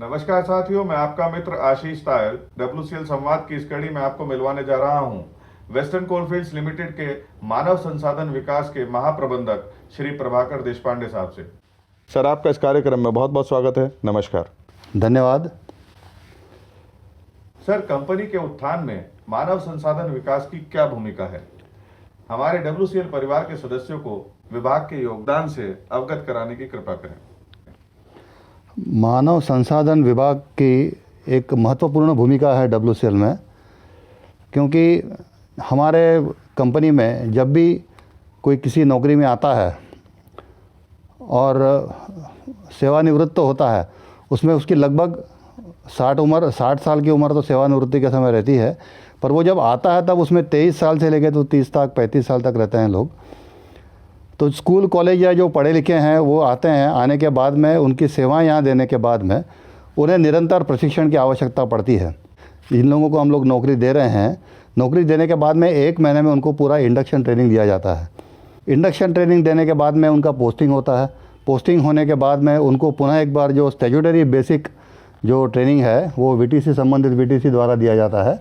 नमस्कार साथियों, मैं आपका मित्र आशीष तायल WCL संवाद की इस कड़ी में आपको मिलवाने जा रहा हूं वेस्टर्न कोलफील्ड्स लिमिटेड के मानव संसाधन विकास के महाप्रबंधक श्री प्रभाकर देशपांडे साहब से। सर, आपका इस कार्यक्रम में बहुत बहुत स्वागत है। नमस्कार। धन्यवाद। सर, कंपनी के उत्थान में मानव संसाधन विकास की क्या भूमिका है? हमारे WCL परिवार के सदस्यों को विभाग के योगदान से अवगत कराने की कृपा करें। मानव संसाधन विभाग की एक महत्वपूर्ण भूमिका है WCL में, क्योंकि हमारे कंपनी में जब भी कोई किसी नौकरी में आता है और सेवानिवृत्त होता है, उसमें उसकी लगभग 60 साल की उम्र तो सेवानिवृत्ति के समय रहती है, पर वो जब आता है तब उसमें 23 साल से लेकर तो 30 तक 35 साल तक रहते हैं लोग। तो स्कूल कॉलेज या जो पढ़े लिखे हैं वो आते हैं, आने के बाद में उनकी सेवाएं यहाँ देने के बाद में उन्हें निरंतर प्रशिक्षण की आवश्यकता पड़ती है। जिन लोगों को हम लोग नौकरी दे रहे हैं, नौकरी देने के बाद में 1 महीने में उनको पूरा इंडक्शन ट्रेनिंग दिया जाता है। इंडक्शन ट्रेनिंग देने के बाद में उनका पोस्टिंग होता है। पोस्टिंग होने के बाद में उनको पुनः एक बार जो स्टैट्यूटरी बेसिक जो ट्रेनिंग है वो VTC संबंधित VTC द्वारा दिया जाता है।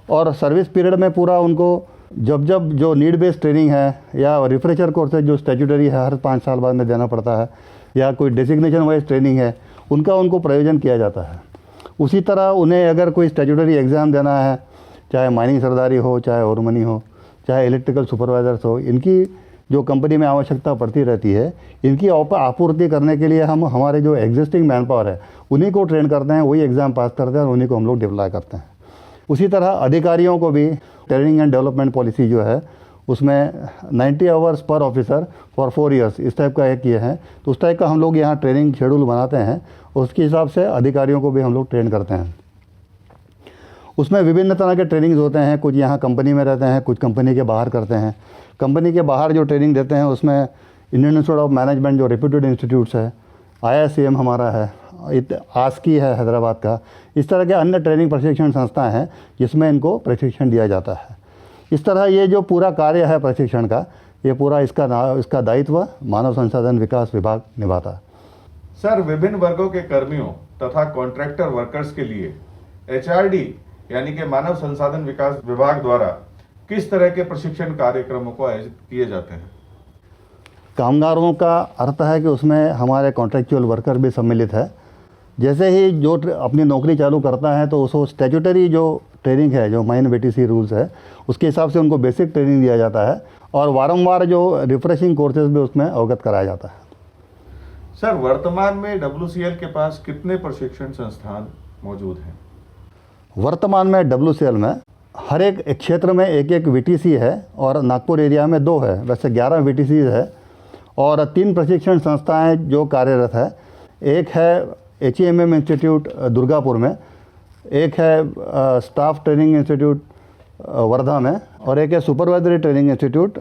और सर्विस पीरियड में पूरा उनको जब जो नीड बेस्ड ट्रेनिंग है या रिफ्रेशर कोर्सेज जो स्टैट्यूटरी है हर 5 साल बाद में देना पड़ता है, या कोई डेजिग्नेशन वाइज ट्रेनिंग है, उनको प्रयोजन किया जाता है। उसी तरह उन्हें अगर कोई स्टैट्यूटरी एग्ज़ाम देना है, चाहे माइनिंग सरदारी हो, चाहे ओरमनी हो, चाहे इलेक्ट्रिकल सुपरवाइजर्स हो, इनकी जो कंपनी में आवश्यकता पड़ती रहती है, इनकी आपूर्ति करने के लिए हम हमारे जो एग्जिस्टिंग मैन पावर है उन्हीं को ट्रेन करते हैं, वही एग्ज़ाम पास करते हैं और उन्हीं को हम लोग डिप्लॉय करते हैं। उसी तरह अधिकारियों को भी ट्रेनिंग एंड डेवलपमेंट पॉलिसी जो है उसमें 90 hours per officer for 4 years इस टाइप का एक ये है, तो उस टाइप का हम लोग यहाँ ट्रेनिंग शेड्यूल बनाते हैं। उसके हिसाब से अधिकारियों को भी हम लोग ट्रेन करते हैं। उसमें विभिन्न तरह के ट्रेनिंग्स होते हैं, कुछ यहाँ कंपनी में रहते हैं, कुछ कंपनी के बाहर करते हैं। कंपनी के बाहर जो ट्रेनिंग देते हैं उसमें इंडियन इंस्टीट्यूट ऑफ मैनेजमेंट जो रेप्यूटेड इंस्टीट्यूट्स है, IICM हमारा है, ASCI है हैदराबाद का, इस तरह के अन्य ट्रेनिंग प्रशिक्षण संस्थाएं हैं जिसमें इनको प्रशिक्षण दिया जाता है। इस तरह ये जो पूरा कार्य है प्रशिक्षण का, ये पूरा इसका दायित्व मानव संसाधन विकास विभाग निभाता है। सर, विभिन्न वर्गों के कर्मियों तथा कॉन्ट्रैक्टर वर्कर्स के लिए HRD यानी कि मानव संसाधन विकास विभाग द्वारा किस तरह के प्रशिक्षण कार्यक्रमों को आयोजित किए जाते हैं? कामगारों का अर्थ है कि उसमें हमारे कॉन्ट्रैक्चुअल वर्कर भी सम्मिलित है। जैसे ही जो अपनी नौकरी चालू करता है तो उसको स्टैट्यूटरी जो ट्रेनिंग है, जो माइन VTC रूल्स है, उसके हिसाब से उनको बेसिक ट्रेनिंग दिया जाता है और वारंवार जो रिफ्रेशिंग कोर्सेज भी उसमें अवगत कराया जाता है। सर, वर्तमान में WCL के पास कितने प्रशिक्षण संस्थान मौजूद हैं? वर्तमान में WCL में हर एक क्षेत्र में एक VTC है और नागपुर एरिया में 2 है। वैसे 11 VTC है और 3 प्रशिक्षण संस्थाएं जो कार्यरत है। एक है HEMM इंस्टीट्यूट दुर्गापुर में, एक है स्टाफ ट्रेनिंग इंस्टीट्यूट वर्धा में, और एक है सुपरवाइजरी ट्रेनिंग इंस्टीट्यूट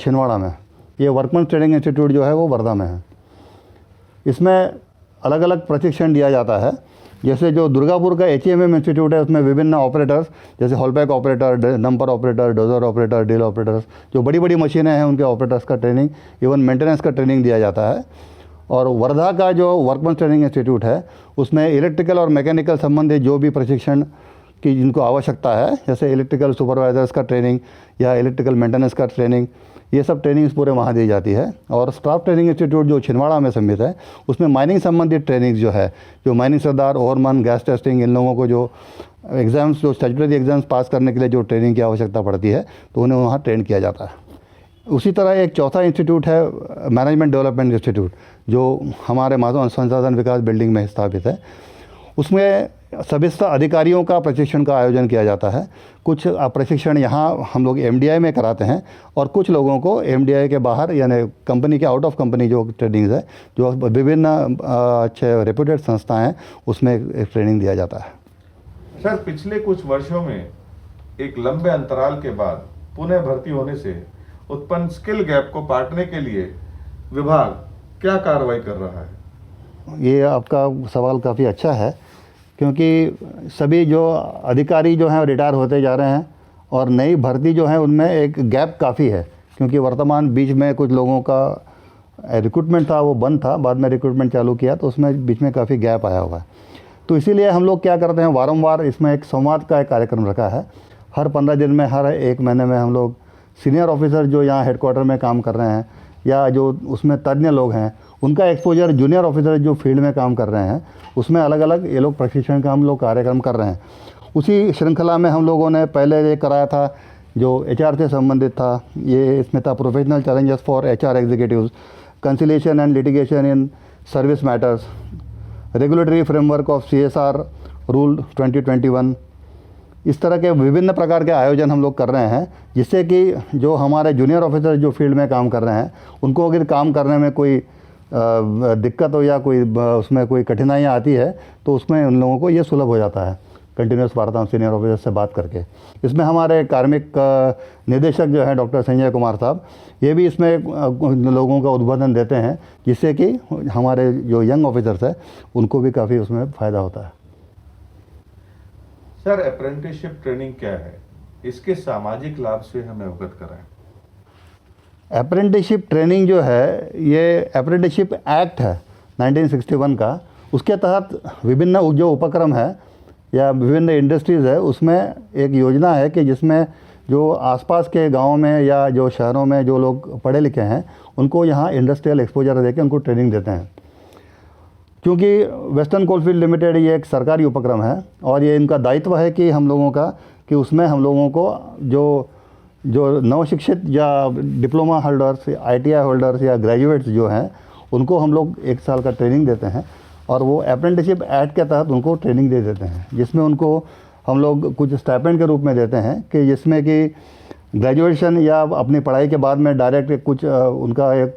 छिंदवाड़ा में। ये वर्कमैन ट्रेनिंग इंस्टीट्यूट जो है वो वर्धा में है। इसमें अलग अलग प्रशिक्षण दिया जाता है। जैसे जो दुर्गापुर का HEMM इंस्टीट्यूट है उसमें विभिन्न ऑपरेटर्स जैसे haulpak operator, dumper operator, dozer operator, drill operators, जो बड़ी बड़ी मशीनें हैं उनके ऑपरेटर्स का ट्रेनिंग, इवन मेंटेनेंस का ट्रेनिंग दिया जाता है। और वर्धा का जो वर्कमैन ट्रेनिंग इंस्टीट्यूट है उसमें इलेक्ट्रिकल और मैकेनिकल संबंधित जो भी प्रशिक्षण की जिनको आवश्यकता है, जैसे इलेक्ट्रिकल सुपरवाइजर्स का ट्रेनिंग या इलेक्ट्रिकल मेंटेनेंस का ट्रेनिंग, ये सब ट्रेनिंग्स पूरे वहाँ दी जाती है। और स्टाफ ट्रेनिंग इंस्टीट्यूट जो छिंदवाड़ा में सम्मिलित है उसमें माइनिंग संबंधित ट्रेनिंग्स जो है, जो माइनिंग सरदार, ओवरमन, गैस टेस्टिंग, इन लोगों को जो एग्ज़ाम्स, जो स्टैट्यूटरी एग्ज़ाम्स पास करने के लिए जो ट्रेनिंग की आवश्यकता पड़ती है तो उन्हें वहाँ ट्रेन किया जाता है। उसी तरह एक चौथा इंस्टीट्यूट है मैनेजमेंट डेवलपमेंट इंस्टीट्यूट, जो हमारे मानव संसाधन विकास बिल्डिंग में स्थापित है। उसमें सभी अधिकारियों का प्रशिक्षण का आयोजन किया जाता है। कुछ प्रशिक्षण यहाँ हम लोग MDI में कराते हैं और कुछ लोगों को MDI के बाहर यानी कंपनी के आउट ऑफ कंपनी जो ट्रेनिंग्स है, जो विभिन्न अच्छे रेप्यूटेड संस्थाएं हैं, उसमें एक ट्रेनिंग दिया जाता है। सर, पिछले कुछ वर्षों में एक लंबे अंतराल के बाद पुनः भर्ती होने से उत्पन्न स्किल गैप को पाटने के लिए विभाग क्या कार्रवाई कर रहा है? ये आपका सवाल काफ़ी अच्छा है, क्योंकि सभी जो अधिकारी जो हैं रिटायर होते जा रहे हैं और नई भर्ती जो है उनमें एक गैप काफ़ी है, क्योंकि वर्तमान बीच में कुछ लोगों का रिक्रूटमेंट था वो बंद था, बाद में रिक्रूटमेंट चालू किया तो उसमें बीच में काफ़ी गैप आया हुआ है। तो इसीलिए हम लोग क्या करते हैं, वारंवार इसमें एक संवाद का एक कार्यक्रम रखा है। हर 15 दिन में, हर एक महीने में हम लोग सीनियर ऑफिसर जो यहाँ हेडक्वार्टर में काम कर रहे हैं या जो उसमें तज्ञ लोग हैं, उनका एक्सपोजर जूनियर ऑफिसर जो फील्ड में काम कर रहे हैं उसमें अलग अलग ये लोग प्रशिक्षण का हम लोग कार्यक्रम कर रहे हैं। उसी श्रृंखला में हम लोगों ने पहले ये कराया था जो HR से संबंधित था। ये इसमें था professional challenges for HR executives, conciliation and litigation in service matters, regulatory framework of CSR rule 2021। इस तरह के विभिन्न प्रकार के आयोजन हम लोग कर रहे हैं, जिससे कि जो हमारे जूनियर ऑफिसर जो फील्ड में काम कर रहे हैं उनको अगर काम करने में कोई दिक्कत हो या कोई उसमें कोई कठिनाइयाँ आती है तो उसमें उन लोगों को ये सुलभ हो जाता है कंटिन्यूस वार्ता सीनियर ऑफिसर से बात करके। इसमें हमारे कार्मिक निदेशक जो है डॉक्टर संजय कुमार साहब, ये भी इसमें लोगों का उद्बोधन देते हैं, जिससे कि हमारे जो यंग ऑफिसर्स हैं उनको भी काफ़ी उसमें फ़ायदा होता है। सर, अप्रेंटिसशिप ट्रेनिंग क्या है, इसके सामाजिक लाभ से हमें अवगत कराएं। अप्रेंटिसशिप ट्रेनिंग जो है, ये अप्रेंटिसशिप एक्ट है 1961 का। उसके तहत विभिन्न जो उपक्रम है या विभिन्न इंडस्ट्रीज़ है, उसमें एक योजना है कि जिसमें जो आसपास के गाँव में या जो शहरों में जो लोग पढ़े लिखे हैं उनको यहाँ इंडस्ट्रियल एक्सपोजर देके उनको ट्रेनिंग देते हैं। क्योंकि वेस्टर्न कोलफील्ड लिमिटेड ये एक सरकारी उपक्रम है और ये इनका दायित्व है कि हम लोगों का कि उसमें हम लोगों को जो नवशिक्षित या डिप्लोमा होल्डर्स, ITI होल्डर्स या ग्रेजुएट्स जो हैं उनको हम लोग 1 साल का ट्रेनिंग देते हैं और वो अप्रेंटिसशिप एक्ट के तहत उनको ट्रेनिंग दे देते हैं, जिसमें उनको हम लोग कुछ स्टाइपेंड के रूप में देते हैं कि जिसमें कि ग्रेजुएशन या अपनी पढ़ाई के बाद में डायरेक्ट कुछ उनका एक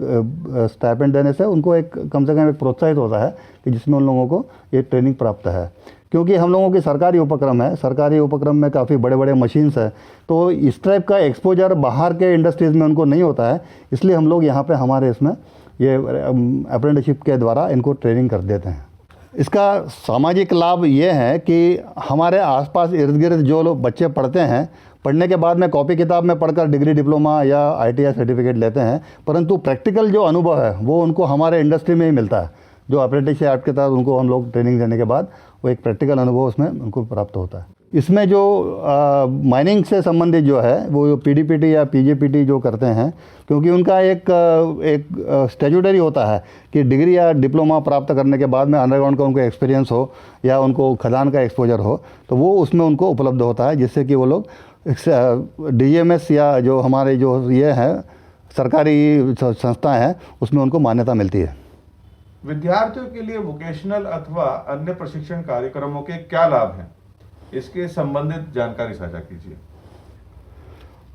स्टाइपेंड देने से उनको एक कम से कम एक प्रोत्साहित होता है कि जिसमें उन लोगों को ये ट्रेनिंग प्राप्त है। क्योंकि हम लोगों की सरकारी उपक्रम है, सरकारी उपक्रम में काफ़ी बड़े बड़े मशीन्स हैं, तो इस टाइप का एक्सपोजर बाहर के इंडस्ट्रीज़ में उनको नहीं होता है। इसलिए हम लोग यहाँ पे हमारे इसमें ये अप्रेंटिसशिप के द्वारा इनको ट्रेनिंग कर देते हैं। इसका सामाजिक लाभ ये है कि हमारे आसपास इर्द गिर्द जो लोग बच्चे पढ़ते हैं, पढ़ने के बाद में कॉपी किताब में पढ़कर डिग्री, डिप्लोमा या ITI सर्टिफिकेट लेते हैं, परंतु प्रैक्टिकल जो अनुभव है वो उनको हमारे इंडस्ट्री में ही मिलता है। जो अप्रेंटिसशिप एक्ट के तहत उनको हम लोग ट्रेनिंग देने के बाद वो एक प्रैक्टिकल अनुभव उसमें उनको प्राप्त होता है। इसमें जो माइनिंग से संबंधित जो है वो PDPT या PGPT जो करते हैं, क्योंकि उनका एक स्टैट्यूटरी होता है कि डिग्री या डिप्लोमा प्राप्त करने के बाद में अंडरग्राउंड का उनको एक्सपीरियंस हो या उनको खदान का एक्सपोजर हो तो वो उसमें उनको उपलब्ध होता है, जिससे कि वो लोग DGMS या जो हमारे जो ये है सरकारी संस्था हैं उसमें उनको मान्यता मिलती है। विद्यार्थियों के लिए वोकेशनल अथवा अन्य प्रशिक्षण कार्यक्रमों के क्या लाभ हैं, इसके संबंधित जानकारी साझा कीजिए।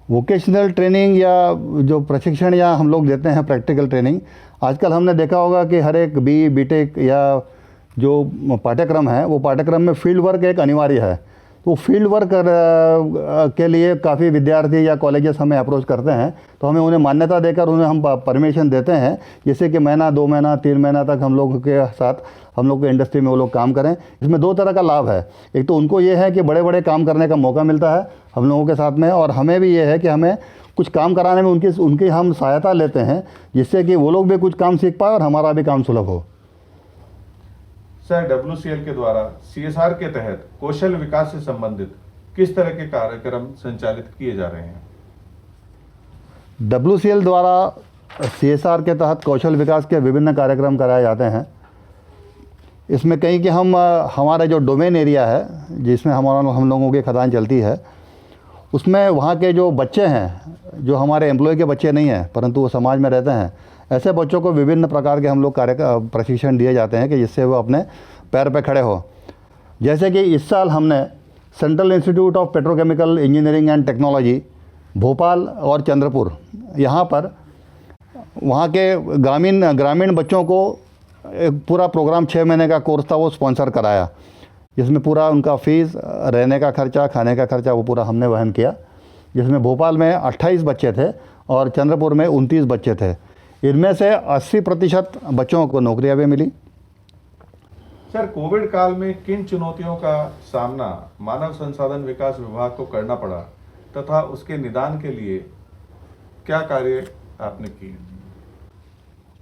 वोकेशनल ट्रेनिंग या जो प्रशिक्षण या हम लोग देते हैं प्रैक्टिकल ट्रेनिंग, आजकल हमने देखा होगा कि हर एक BE, BTech या जो पाठ्यक्रम है वो पाठ्यक्रम में फील्ड वर्क एक अनिवार्य है। तो फील्ड वर्क के लिए काफ़ी विद्यार्थी या कॉलेजेस हमें अप्रोच करते हैं, तो हमें उन्हें मान्यता देकर उन्हें हम परमिशन देते हैं, जैसे कि महीना, 2 महीना, 3 महीना तक हम लोग के साथ हम लोग के इंडस्ट्री में वो लोग काम करें। इसमें 2 तरह का लाभ है। एक तो उनको ये है कि बड़े बड़े काम करने का मौका मिलता है हम लोगों के साथ में, और हमें भी ये है कि हमें कुछ काम कराने में उनकी हम सहायता लेते हैं, जिससे कि वो लोग भी कुछ काम सीख पाए और हमारा भी काम सुलभ हो। सर, WCL के द्वारा CSR के तहत कौशल विकास से संबंधित किस तरह के कार्यक्रम संचालित किए जा रहे हैं? WCL द्वारा CSR के तहत कौशल विकास के विभिन्न कार्यक्रम कराए जाते हैं। इसमें कहीं कि हम हमारा जो डोमेन एरिया है जिसमें हम लोगों की खदान चलती है, उसमें वहाँ के जो बच्चे हैं, जो हमारे एम्प्लॉय के बच्चे नहीं हैं परंतु वो समाज में रहते हैं, ऐसे बच्चों को विभिन्न प्रकार के हम लोग प्रशिक्षण दिए जाते हैं कि जिससे वो अपने पैर पे खड़े हो। जैसे कि इस साल हमने central institute of petrochemical engineering and technology Bhopal और चंद्रपुर, यहाँ पर वहाँ के ग्रामीण बच्चों को एक पूरा प्रोग्राम 6 महीने का कोर्स था वो स्पॉन्सर कराया, जिसमें पूरा उनका फ़ीस, रहने का खर्चा, खाने का खर्चा वो पूरा हमने वहन किया। जिसमें भोपाल में 28 बच्चे थे और चंद्रपुर में 29 बच्चे थे। इनमें से 80% बच्चों को नौकरियां भी मिली। सर, कोविड काल में किन चुनौतियों का सामना मानव संसाधन विकास विभाग को करना पड़ा तथा उसके निदान के लिए क्या कार्य आपने किए?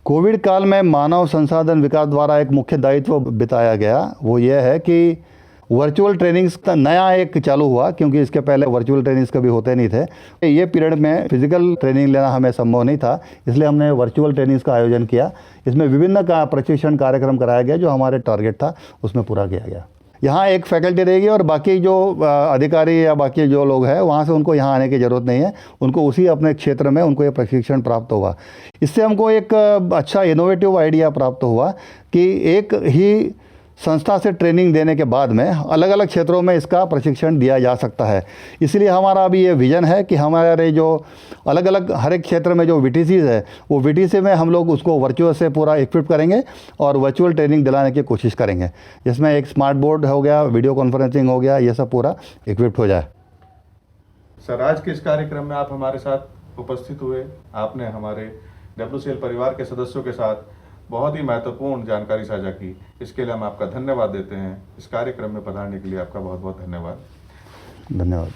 कोविड काल में मानव संसाधन विकास द्वारा एक मुख्य दायित्व बिताया गया, वो ये है कि वर्चुअल ट्रेनिंग्स का नया एक चालू हुआ, क्योंकि इसके पहले वर्चुअल ट्रेनिंग्स कभी होते नहीं थे। ये पीरियड में फिजिकल ट्रेनिंग लेना हमें संभव नहीं था, इसलिए हमने वर्चुअल ट्रेनिंग्स का आयोजन किया। इसमें विभिन्न का प्रशिक्षण कार्यक्रम कराया गया, जो हमारे टारगेट था उसमें पूरा किया गया। यहाँ एक फैकल्टी रहेगी और बाकी जो अधिकारी या बाकी जो लोग हैं वहाँ से उनको यहाँ आने की ज़रूरत नहीं है, उनको उसी अपने क्षेत्र में उनको ये प्रशिक्षण प्राप्त होगा। इससे हमको एक अच्छा इनोवेटिव आइडिया प्राप्त हुआ कि एक ही संस्था से ट्रेनिंग देने के बाद में अलग अलग क्षेत्रों में इसका प्रशिक्षण दिया जा सकता है। इसलिए हमारा अभी ये विज़न है कि हमारे जो अलग अलग हर एक क्षेत्र में जो VTCs है, वो VTC में हम लोग उसको वर्चुअल से पूरा इक्विप करेंगे और वर्चुअल ट्रेनिंग दिलाने की कोशिश करेंगे, जिसमें एक स्मार्ट बोर्ड हो गया, वीडियो कॉन्फ्रेंसिंग हो गया, ये सब पूरा इक्विप्ड हो जाए। सर, आज के इस कार्यक्रम में आप हमारे साथ उपस्थित हुए, आपने हमारे WCL परिवार के सदस्यों के साथ बहुत ही महत्वपूर्ण जानकारी साझा की। इसके लिए हम आपका धन्यवाद देते हैं। इस कार्यक्रम में पधारने के लिए आपका बहुत बहुत धन्यवाद। धन्यवाद।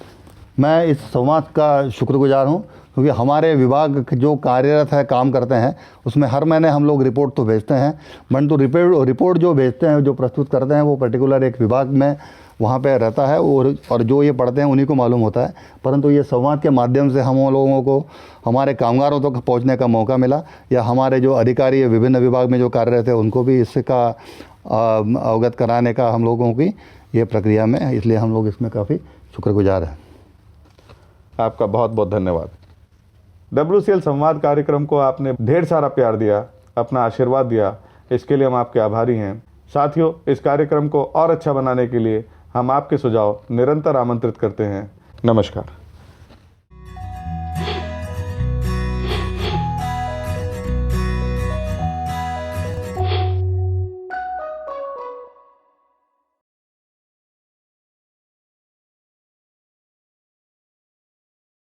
मैं इस संवाद का शुक्रगुजार हूँ, क्योंकि हमारे विभाग जो कार्यरत है, काम करते हैं, उसमें हर महीने हम लोग रिपोर्ट तो भेजते हैं, परंतु रिपोर्ट जो भेजते हैं, जो प्रस्तुत करते हैं, वो पर्टिकुलर एक विभाग में वहाँ पे रहता है और जो ये पढ़ते हैं उन्हीं को मालूम होता है। परंतु ये संवाद के माध्यम से हम लोगों को हमारे कामगारों तक पहुँचने का मौका मिला, या हमारे जो अधिकारी विभिन्न विभाग में जो कार्यरत है उनको भी इसका अवगत कराने का हम लोगों की ये प्रक्रिया में, इसलिए हम लोग इसमें काफ़ी शुक्रगुजार हैं। आपका बहुत बहुत धन्यवाद। WCL संवाद कार्यक्रम को आपने ढेर सारा प्यार दिया, अपना आशीर्वाद दिया, इसके लिए हम आपके आभारी हैं। साथियों, इस कार्यक्रम को और अच्छा बनाने के लिए हम आपके सुझाव निरंतर आमंत्रित करते हैं। नमस्कार।